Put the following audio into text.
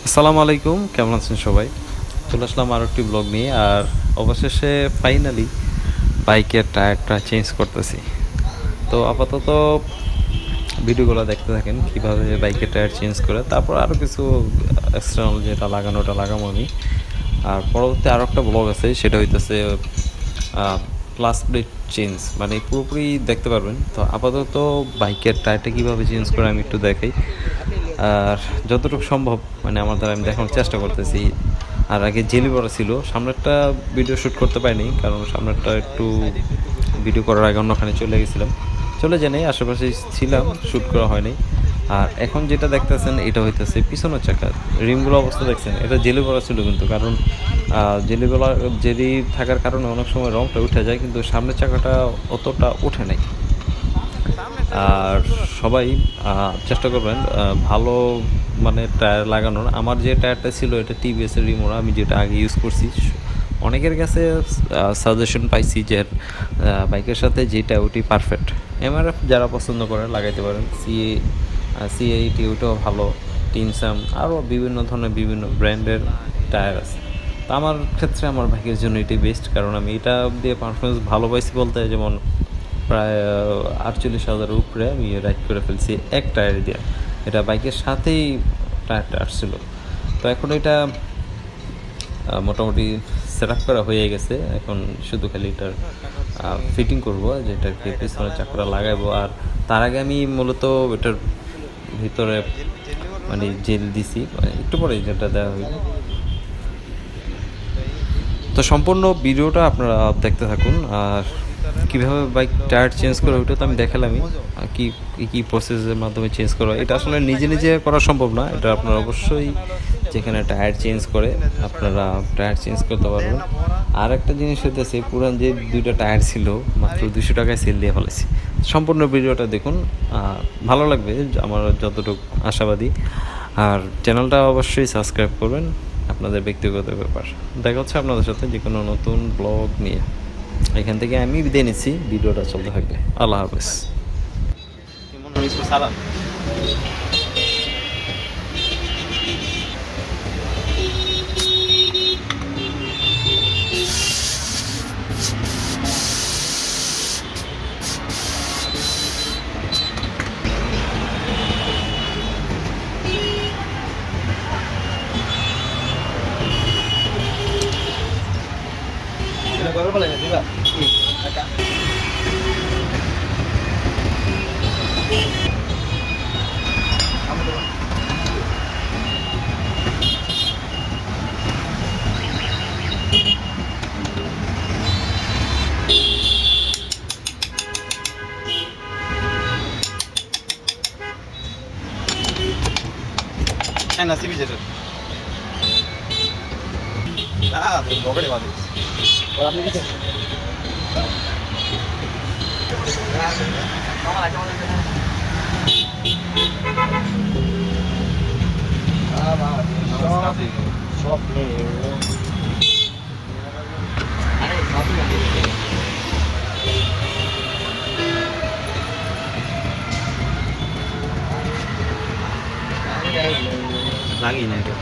আসসালামু আলাইকুম, কেমন আছেন সবাই? চলে আসলাম আরও একটি ব্লগ নিয়ে। আর অবশেষে ফাইনালি বাইকের টায়ারটা চেঞ্জ করতেছি। তো আপাতত ভিডিওগুলো দেখতে থাকেন কীভাবে বাইকের টায়ার চেঞ্জ করে, তারপর আরও কিছু এক্সটার্নাল যেটা লাগানো ওটা লাগাবো আমি। আর পরবর্তী আরও একটা ব্লগ আছে, সেটা হইতেছে প্লাস প্লেট চেঞ্জ, মানে পুরোপুরি দেখতে পারবেন। তো আপাতত বাইকের টায়ারটা কীভাবে চেঞ্জ করে আমি একটু দেখাই। আর যতটুকু সম্ভব মানে আমার দ্বারা আমি দেখানোর চেষ্টা করতেছি। আর আগে জেলি বড়া ছিল, সামনেরটা ভিডিও শ্যুট করতে পারিনি, কারণ সামনেরটা একটু ভিডিও করার আগে অন্যখানে চলে গেছিলাম, চলে যাই নাই, আশেপাশে ছিলাম, শ্যুট করা হয়নি। আর এখন যেটা দেখতেছেন এটা হইতেছে পিছনের চাকা, রিমগুলো অবস্থা দেখছেন, এটা জেলি বড়া ছিল কিন্তু, কারণ জেলি থাকার কারণে অনেক সময় রঙটা উঠে যায়, কিন্তু সামনের চাকাটা অতটা ওঠে নাই। আর সবাই চেষ্টা করবেন ভালো মানে টায়ার লাগানোর। আমার যে টায়ারটা ছিল এটা টিভিএসের রিমোরা, আমি যেটা আগে ইউজ করছি। অনেকের কাছে সাজেশন পাইছি যে বাইকের সাথে যেটা ওটি পারফেক্ট। এমআরএফ যারা পছন্দ করে লাগাইতে পারেন, সিএইটি ওইটাও ভালো, টিনসাম, আরও বিভিন্ন ধরনের বিভিন্ন ব্র্যান্ডের টায়ার আছে। তো আমার ক্ষেত্রে আমার বাইকের জন্য এটি বেস্ট, কারণ আমি এটা দিয়ে পারফরমেন্স ভালো পাইছি বলতে, যেমন প্রায় 48,000-এর উপরে আমি রাইড করে ফেলছি এক টায়ার দিয়ে। এটা বাইকের সাথেই টায়ারটা আসছিল। তো এখন এটা মোটামুটি সেট আপ করা হয়ে গেছে, এখন শুধু খালি এটার ফিটিং করবো, যেটাকে পিছনের চাকাটা লাগাইবো। আর তার আগে আমি মূলত এটার ভিতরে মানে জেল দিছি, একটু পরে যেটা দেওয়া হইল। তো সম্পূর্ণ ভিডিওটা আপনারা দেখতে থাকুন। আর কীভাবে বাইক টায়ার চেঞ্জ করে ওইটা তো আমি দেখালামই, কী কী প্রসেসের মাধ্যমে চেঞ্জ করা। এটা আসলে নিজে নিজে করা সম্ভব না, এটা আপনারা অবশ্যই যেখানে টায়ার চেঞ্জ করে আপনারা টায়ার চেঞ্জ করতে পারবেন। আর একটা জিনিস হইতেছে, পুরান যে দুইটা টায়ার ছিল মাত্র 200 টাকায় সেল দিয়ে ফেলেছি। সম্পূর্ণ ভিডিওটা দেখুন, ভালো লাগবে আমার যতটুকু আশাবাদী। আর চ্যানেলটা অবশ্যই সাবস্ক্রাইব করবেন, আপনাদের ব্যক্তিগত ব্যাপার। দেখা হচ্ছে আপনাদের সাথে যে কোনো নতুন ব্লগ নিয়ে। এখান থেকে আমি বিদায় নিচ্ছি, ভিডিওটা চলতে থাকবে। আল্লাহ হাফেজ। গরম লাগে দিবা নাসিবি যেটা পকেটে বাঁধে আপনি কি সব লাগিয়ে না এটা